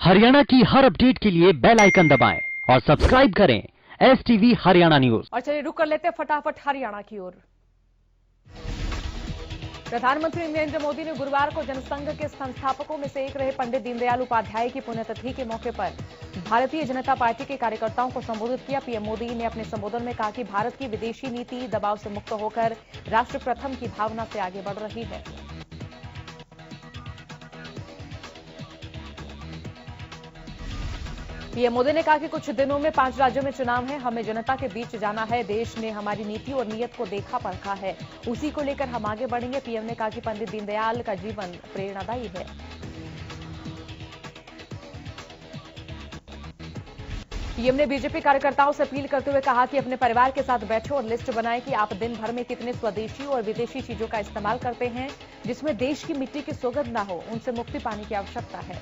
हरियाणा की हर अपडेट के लिए बेल आइकन दबाएं और सब्सक्राइब करें STV हरियाणा न्यूज। और चलिए रुक कर लेते हैं फटाफट हरियाणा की ओर। प्रधानमंत्री नरेंद्र मोदी ने गुरुवार को जनसंघ के संस्थापकों में से एक रहे पंडित दीनदयाल उपाध्याय की पुण्यतिथि के मौके पर भारतीय जनता पार्टी के कार्यकर्ताओं को संबोधित किया। पीएम मोदी ने अपने संबोधन में कहा कि भारत की विदेशी नीति दबाव से मुक्त होकर राष्ट्र प्रथम की भावना से आगे बढ़ रही है। पीएम मोदी ने कहा कि कुछ दिनों में 5 राज्यों में चुनाव है, हमें जनता के बीच जाना है। देश ने हमारी नीति और नीयत को देखा परखा है, उसी को लेकर हम आगे बढ़ेंगे। पीएम ने कहा कि पंडित दीनदयाल का जीवन प्रेरणादायी है। पीएम ने बीजेपी कार्यकर्ताओं से अपील करते हुए कहा कि अपने परिवार के साथ बैठो और लिस्ट बनाएं कि आप दिन भर में कितने स्वदेशी और विदेशी चीजों का इस्तेमाल करते हैं जिसमें देश की मिट्टी की सुगंध न हो। उनसे मुक्ति पाने की आवश्यकता है।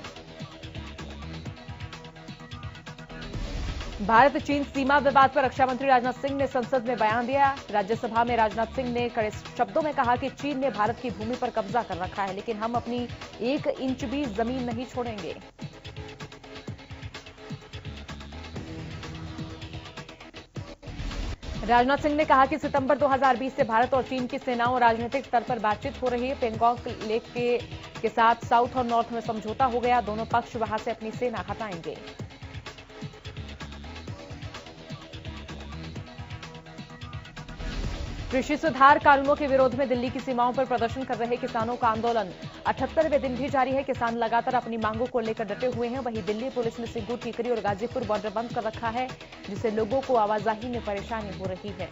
भारत चीन सीमा विवाद पर रक्षा मंत्री राजनाथ सिंह ने संसद में बयान दिया। राज्यसभा में राजनाथ सिंह ने कड़े शब्दों में कहा कि चीन ने भारत की भूमि पर कब्जा कर रखा है, लेकिन हम अपनी 1 इंच भी जमीन नहीं छोड़ेंगे। राजनाथ सिंह ने कहा कि सितंबर 2020 से भारत और चीन की सेनाओं और राजनीतिक स्तर पर बातचीत हो रही है। पेंगोंग लेक के साथ साउथ और नॉर्थ में समझौता हो गया, दोनों पक्ष वहां से अपनी सेना हटाएंगे। कृषि सुधार कानूनों के विरोध में दिल्ली की सीमाओं पर प्रदर्शन कर रहे किसानों का आंदोलन 78वें दिन भी जारी है। किसान लगातार अपनी मांगों को लेकर डटे हुए हैं। वहीं दिल्ली पुलिस ने सिंगू, टीकरी और गाजीपुर बॉर्डर बंद कर रखा है, जिससे लोगों को आवाजाही में परेशानी हो रही है।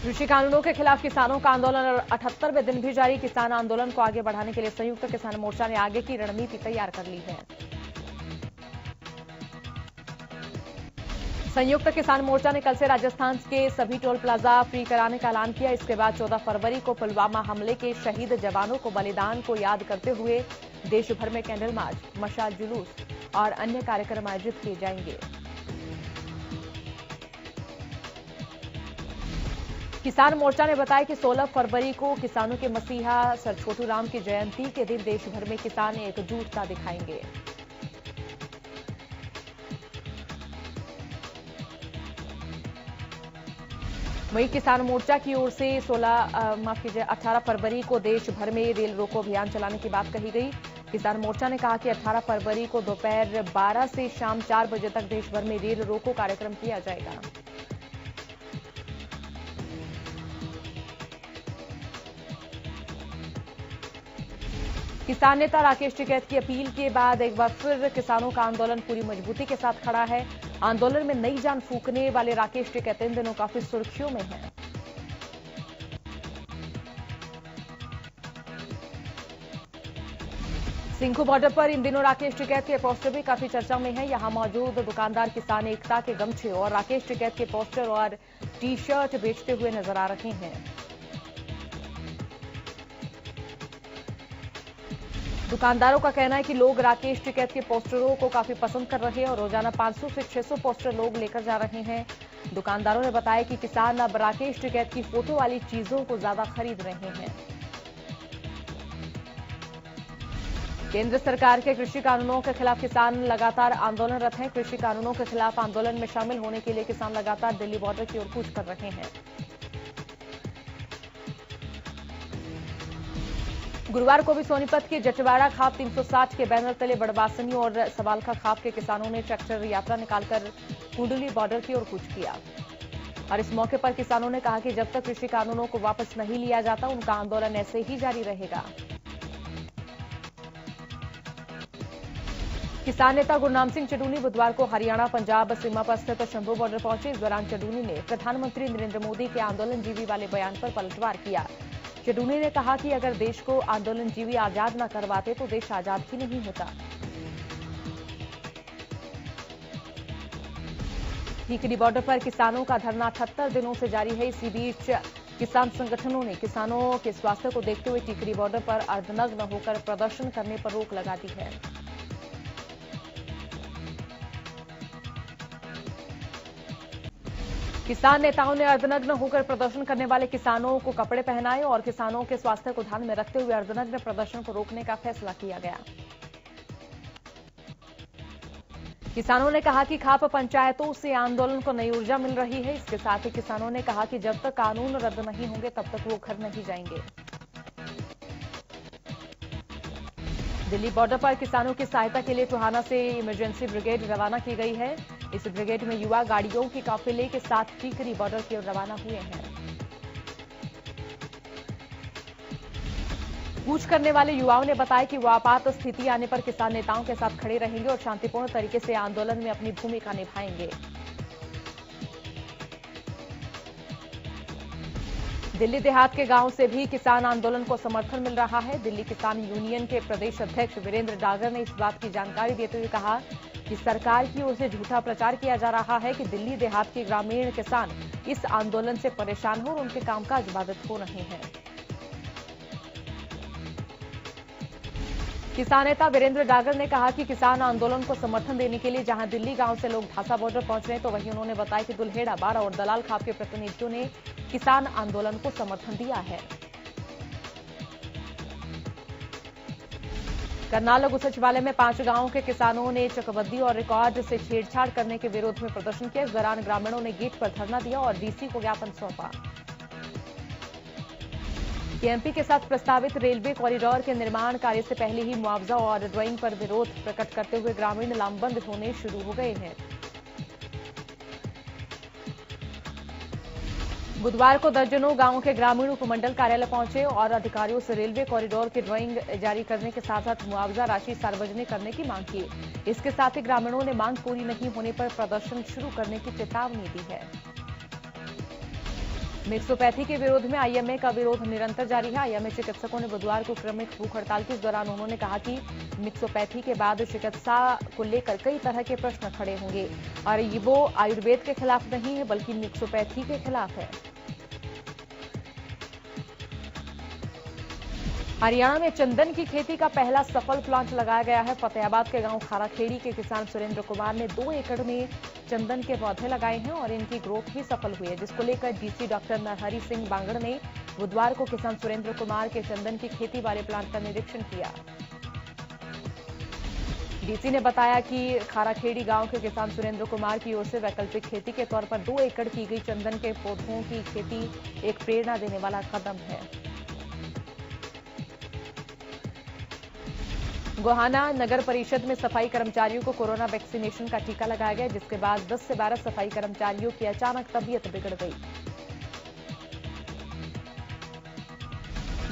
कृषि कानूनों के खिलाफ किसानों का आंदोलन 78वें दिन भी जारी। किसान आंदोलन को आगे बढ़ाने के लिए संयुक्त किसान मोर्चा ने आगे की रणनीति तैयार कर ली है। संयुक्त किसान मोर्चा ने कल से राजस्थान के सभी टोल प्लाजा फ्री कराने का ऐलान किया। इसके बाद 14 फरवरी को पुलवामा हमले के शहीद जवानों को बलिदान को याद करते हुए देश भर में कैंडल मार्च, मशाल जुलूस और अन्य कार्यक्रम आयोजित किए जाएंगे। किसान मोर्चा ने बताया कि 16 फरवरी को किसानों के मसीहा सर छोटू राम की जयंती के दिन देश भर में किसान एकजुटता दिखाएंगे। वहीं किसान मोर्चा की ओर से 18 फरवरी को देश भर में रेल रोको अभियान चलाने की बात कही गई। किसान मोर्चा ने कहा कि 18 फरवरी को दोपहर 12 से शाम 4 बजे तक देश भर में रेल रोको कार्यक्रम किया जाएगा। किसान नेता राकेश टिकैत की अपील के बाद एक बार फिर किसानों का आंदोलन पूरी मजबूती के साथ खड़ा है। आंदोलन में नई जान फूंकने वाले राकेश टिकैत इन दिनों काफी सुर्खियों में हैं। सिंघू बॉर्डर पर इन दिनों राकेश टिकैत के पोस्टर भी काफी चर्चा में है। यहां मौजूद दुकानदार किसान एकता के गमछे और राकेश टिकैत के पोस्टर और टी-शर्ट बेचते हुए नजर आ रहे हैं। दुकानदारों का कहना है कि लोग राकेश टिकैत के पोस्टरों को काफी पसंद कर रहे हैं और रोजाना 500 से 600 पोस्टर लोग लेकर जा रहे हैं। दुकानदारों ने बताया कि किसान अब राकेश टिकैत की फोटो वाली चीजों को ज्यादा खरीद रहे हैं। केंद्र सरकार के कृषि कानूनों के खिलाफ किसान लगातार आंदोलनरत हैं। कृषि कानूनों के खिलाफ आंदोलन में शामिल होने के लिए किसान लगातार दिल्ली बॉर्डर की ओर कूच कर रहे हैं। गुरुवार को भी सोनीपत के जटवाड़ा खाप 360 के बैनर तले बड़वासनी और सवालखा खाप के किसानों ने ट्रैक्टर यात्रा निकालकर कुंडली बॉर्डर की ओर कूच किया। और इस मौके पर किसानों ने कहा कि जब तक कृषि कानूनों को वापस नहीं लिया जाता, उनका आंदोलन ऐसे ही जारी रहेगा। किसान नेता गुरनाम सिंह चडूनी बुधवार को हरियाणा पंजाब सीमा पर स्थित शंभू बॉर्डर पहुंचे। इस दौरान चडूनी ने प्रधानमंत्री नरेंद्र मोदी के आंदोलनजीवी वाले बयान पर पलटवार किया। चडूनी ने कहा कि अगर देश को आंदोलनजीवी आजाद न करवाते तो देश आजाद ही नहीं होता। टीकरी बॉर्डर पर किसानों का धरना 78 दिनों से जारी है। इसी बीच किसान संगठनों ने किसानों के स्वास्थ्य को देखते हुए टीकरी बॉर्डर पर अर्धनग्न होकर प्रदर्शन करने पर रोक लगा दी है। किसान नेताओं ने अर्धनग्न होकर प्रदर्शन करने वाले किसानों को कपड़े पहनाए और किसानों के स्वास्थ्य को ध्यान में रखते हुए अर्धनग्न प्रदर्शन को रोकने का फैसला किया गया। किसानों ने कहा कि खाप पंचायतों से आंदोलन को नई ऊर्जा मिल रही है। इसके साथ ही किसानों ने कहा कि जब तक कानून रद्द नहीं होंगे तब तक वो घर नहीं जाएंगे। दिल्ली बॉर्डर पर किसानों की सहायता के लिए टोहाना से इमरजेंसी ब्रिगेड रवाना की गई है। इस ब्रिगेड में युवा गाड़ियों के काफिले के साथ टीकरी बॉर्डर की ओर रवाना हुए हैं। कूच करने वाले युवाओं ने बताया कि वो आपात स्थिति आने पर किसान नेताओं के साथ खड़े रहेंगे और शांतिपूर्ण तरीके से आंदोलन में अपनी भूमिका निभाएंगे। दिल्ली देहात के गांव से भी किसान आंदोलन को समर्थन मिल रहा है। दिल्ली किसान यूनियन के प्रदेश अध्यक्ष वीरेंद्र डागर ने इस बात की जानकारी देते हुए कहा कि सरकार की ओर से झूठा प्रचार किया जा रहा है कि दिल्ली देहात के ग्रामीण किसान इस आंदोलन से परेशान हो और उनके कामकाज बाधित हो रहे हैं। किसान नेता वीरेंद्र डागर ने कहा कि किसान आंदोलन को समर्थन देने के लिए जहां दिल्ली गांव से लोग ढासा बॉर्डर पहुंच रहे हैं, तो वहीं उन्होंने बताया कि दुल्हेड़ा, बारा और दलाल खाप के प्रतिनिधियों ने किसान आंदोलन को समर्थन दिया है। करनाल लघु सचिवालय में 5 गांवों के किसानों ने चकबंदी और रिकॉर्ड से छेड़छाड़ करने के विरोध में प्रदर्शन किया। इस दौरान ग्रामीणों ने गेट पर धरना दिया और डीसी को ज्ञापन सौंपा। केएमपी के साथ प्रस्तावित रेलवे कॉरिडोर के निर्माण कार्य से पहले ही मुआवजा और ड्राइंग पर विरोध प्रकट करते हुए ग्रामीण लामबंद होने शुरू हो गए हैं। बुधवार को दर्जनों गांवों के ग्रामीण उपमंडल कार्यालय पहुंचे और अधिकारियों से रेलवे कॉरिडोर की ड्राइंग जारी करने के साथ साथ मुआवजा राशि सार्वजनिक करने की मांग की। इसके साथ ही ग्रामीणों ने मांग पूरी नहीं होने पर प्रदर्शन शुरू करने की चेतावनी दी है। मिक्सोपैथी के विरोध में आईएमए का विरोध निरंतर जारी है। आईएमए चिकित्सकों ने बुधवार को क्रमिक भूख हड़ताल की। इस दौरान उन्होंने कहा कि मिक्सोपैथी के बाद चिकित्सा को लेकर कई तरह के प्रश्न खड़े होंगे और वो आयुर्वेद के खिलाफ नहीं है बल्कि मिक्सोपैथी के खिलाफ है। हरियाणा में चंदन की खेती का पहला सफल प्लांट लगाया गया है। फतेहाबाद के गांव खाराखेड़ी के किसान सुरेंद्र कुमार ने 2 एकड़ में चंदन के पौधे लगाए हैं और इनकी ग्रोथ भी सफल हुई है, जिसको लेकर डीसी डॉक्टर नरहरि सिंह बांगड़ ने बुधवार को किसान सुरेंद्र कुमार के चंदन की खेती वाले प्लांट का निरीक्षण किया। डीसी ने बताया कि खाराखेड़ी गांव के किसान सुरेंद्र कुमार की ओर से वैकल्पिक खेती के तौर पर 2 एकड़ की गई चंदन के पौधों की खेती एक प्रेरणा देने वाला कदम है। गोहाना नगर परिषद में सफाई कर्मचारियों को कोरोना वैक्सीनेशन का टीका लगाया गया, जिसके बाद 10 से 12 सफाई कर्मचारियों की अचानक तबीयत बिगड़ गई,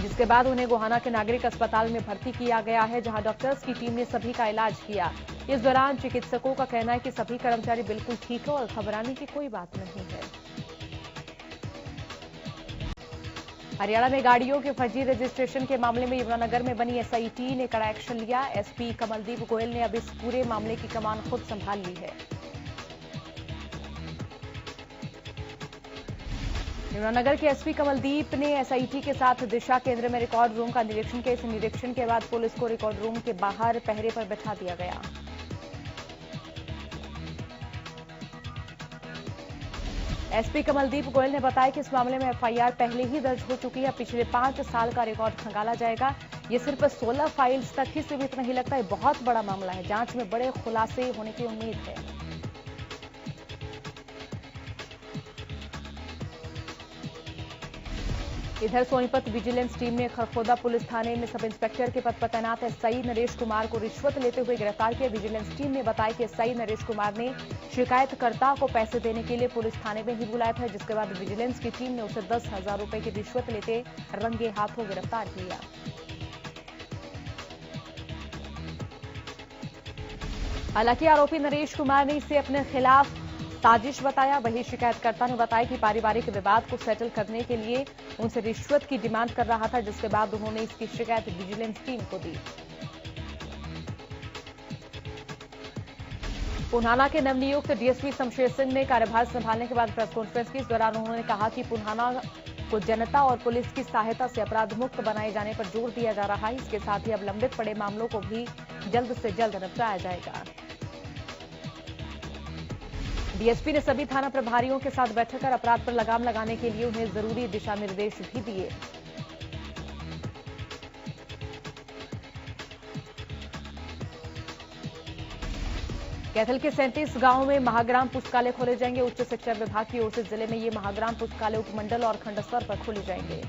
जिसके बाद उन्हें गोहाना के नागरिक अस्पताल में भर्ती किया गया है, जहां डॉक्टर्स की टीम ने सभी का इलाज किया। इस दौरान चिकित्सकों का कहना है कि सभी कर्मचारी बिल्कुल ठीक है और घबराने की कोई बात नहीं है। हरियाणा में गाड़ियों के फर्जी रजिस्ट्रेशन के मामले में यमुनानगर में बनी एसआईटी ने कड़ा एक्शन लिया। एसपी कमलदीप गोयल ने अब इस पूरे मामले की कमान खुद संभाल ली है। यमुनानगर के एसपी कमलदीप ने एसआईटी के साथ दिशा केंद्र में रिकॉर्ड रूम का निरीक्षण किया। इस निरीक्षण के बाद पुलिस को रिकॉर्ड रूम के बाहर पहरे पर बैठा दिया गया। एसपी कमलदीप गोयल ने बताया कि इस मामले में एफआईआर पहले ही दर्ज हो चुकी है। पिछले 5 साल का रिकॉर्ड खंगाला जाएगा। ये सिर्फ 16 फाइल्स तक ही सीमित नहीं लगता, ये बहुत बड़ा मामला है। जांच में बड़े खुलासे होने की उम्मीद है। इधर सोनीपत विजिलेंस टीम ने खरखोदा पुलिस थाने में सब इंस्पेक्टर के पद पर तैनात एसआई नरेश कुमार को रिश्वत लेते हुए गिरफ्तार किया। विजिलेंस टीम ने बताया कि एसआई नरेश कुमार ने शिकायतकर्ता को पैसे देने के लिए पुलिस थाने में ही बुलाया था, जिसके बाद विजिलेंस की टीम ने उसे 10,000 रुपए की रिश्वत लेते रंगे हाथों गिरफ्तार किया। हालांकि आरोपी नरेश कुमार ने इसे अपने खिलाफ साजिश बताया। वही शिकायतकर्ता ने बताया कि पारिवारिक विवाद को सेटल करने के लिए उनसे रिश्वत की डिमांड कर रहा था, जिसके बाद उन्होंने इसकी शिकायत विजिलेंस टीम को दी। पुन्हाना के नवनियुक्त डीएसपी शमशेर सिंह ने कार्यभार संभालने के बाद प्रेस कॉन्फ्रेंस की। इस दौरान उन्होंने कहा कि पुन्हाना को जनता और पुलिस की सहायता से अपराध मुक्त बनाए जाने पर जोर दिया जा रहा है। इसके साथ ही अब लंबित पड़े मामलों को भी जल्द से जल्द निपटाया जाएगा। डीएसपी ने सभी थाना प्रभारियों के साथ बैठक कर अपराध पर लगाम लगाने के लिए उन्हें जरूरी दिशा निर्देश भी दिए। कैथल के 37 गांवों में महाग्राम पुस्तकालय खोले जाएंगे। उच्च शिक्षा विभाग की ओर से जिले में ये महाग्राम पुस्तकालय उपमंडल और खंड स्तर पर खोले जाएंगे।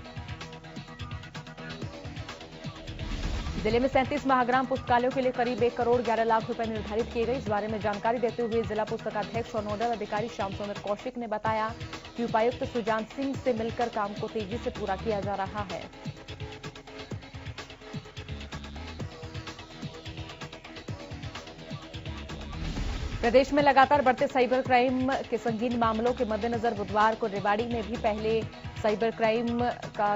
जिले में 37 महाग्राम पुस्तकालयों के लिए करीब 1 करोड़ 11 लाख रुपए निर्धारित किए गए। इस बारे में जानकारी देते हुए जिला पुस्तकाध्यक्ष और नोडल अधिकारी श्याम सुंदर कौशिक ने बताया कि उपायुक्त सुजान सिंह से मिलकर काम को तेजी से पूरा किया जा रहा है। प्रदेश में लगातार बढ़ते साइबर क्राइम के संगीन मामलों के मद्देनजर बुधवार को रेवाड़ी में भी पहले साइबर क्राइम का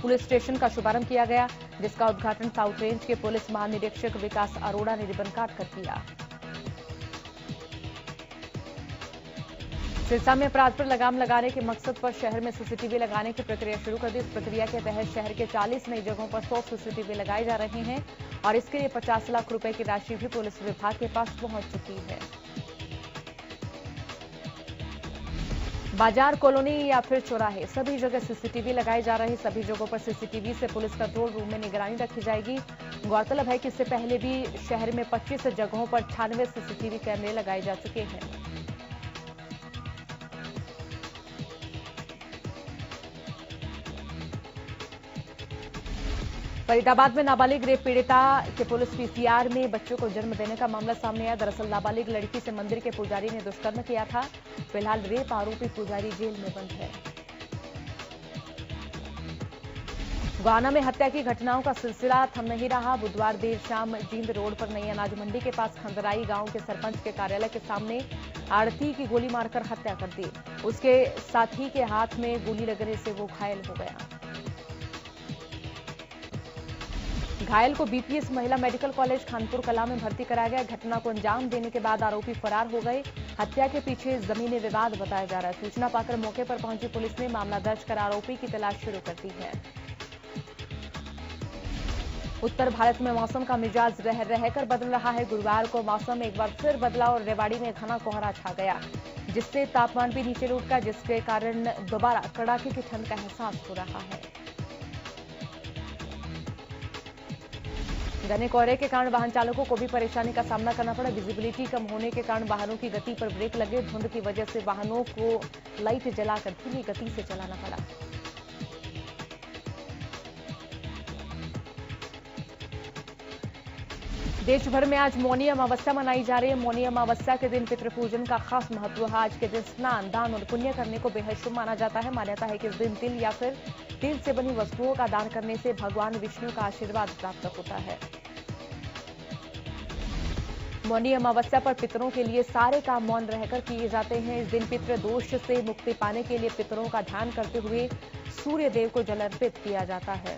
पुलिस स्टेशन का शुभारंभ किया गया, जिसका उद्घाटन साउथ रेंज के पुलिस महानिरीक्षक विकास अरोड़ा ने रिबन काट कर किया। सिरसा में अपराध पर लगाम लगाने के मकसद पर शहर में सीसीटीवी लगाने की प्रक्रिया शुरू कर दी। इस प्रक्रिया के तहत शहर के 40 नई जगहों पर 100 सीसीटीवी लगाए जा रहे हैं और इसके लिए 50 लाख रुपए की राशि भी पुलिस विभाग के पास पहुंच चुकी है। बाजार, कॉलोनी या फिर चौराहे, सभी जगह सीसीटीवी लगाए जा रहे हैं। सभी जगहों पर सीसीटीवी से पुलिस कंट्रोल रूम में निगरानी रखी जाएगी। गौरतलब है कि इससे पहले भी शहर में 25 जगहों पर 98 सीसीटीवी कैमरे लगाए जा चुके हैं। फरीदाबाद में नाबालिग रेप पीड़िता के पुलिस पीसीआर में बच्चों को जन्म देने का मामला सामने आया। दरअसल नाबालिग लड़की से मंदिर के पुजारी ने दुष्कर्म किया था। फिलहाल रेप आरोपी पुजारी जेल में बंद है। गोहाना में हत्या की घटनाओं का सिलसिला थम नहीं रहा। बुधवार देर शाम जींद रोड पर नई अनाज मंडी के पास खंदराई गांव के सरपंच के कार्यालय के सामने आड़ती की गोली मारकर हत्या कर दी। उसके साथी के हाथ में गोली लगने से वो घायल हो गया। घायल को बीपीएस महिला मेडिकल कॉलेज खानपुर कला में भर्ती कराया गया। घटना को अंजाम देने के बाद आरोपी फरार हो गए। हत्या के पीछे जमीनी विवाद बताया जा रहा है। सूचना पाकर मौके पर पहुंची पुलिस ने मामला दर्ज कर आरोपी की तलाश शुरू कर दी है। उत्तर भारत में मौसम का मिजाज रह रहकर बदल रहा है। गुरुवार को मौसम एक बार फिर बदला और रेवाड़ी में घना कोहरा छा गया, जिससे तापमान भी नीचे लुढ़क गया, जिसके कारण दोबारा कड़ाके की ठंड का एहसास हो रहा है। घने कोहरे के कारण वाहन चालकों को भी परेशानी का सामना करना पड़ा। विजिबिलिटी कम होने के कारण वाहनों की गति पर ब्रेक लगे। धुंध की वजह से वाहनों को लाइट जलाकर धीमी गति से चलाना पड़ा। देश भर में आज मौनी अमावस्या मनाई जा रही है। मौनी अमावस्या के दिन पितृपूजन का खास महत्व है। आज के दिन स्नान, दान और पुण्य करने को बेहद शुभ माना जाता है। मान्यता है कि इस दिन तिल या फिर तिल से बनी वस्तुओं का दान करने से भगवान विष्णु का आशीर्वाद प्राप्त होता है। मौनी अमावस्या पर पितरों के लिए सारे काम मौन रहकर किए जाते हैं। इस दिन पितृ दोष से मुक्ति पाने के लिए पितरों का ध्यान करते हुए सूर्य देव को जल अर्पित किया जाता है।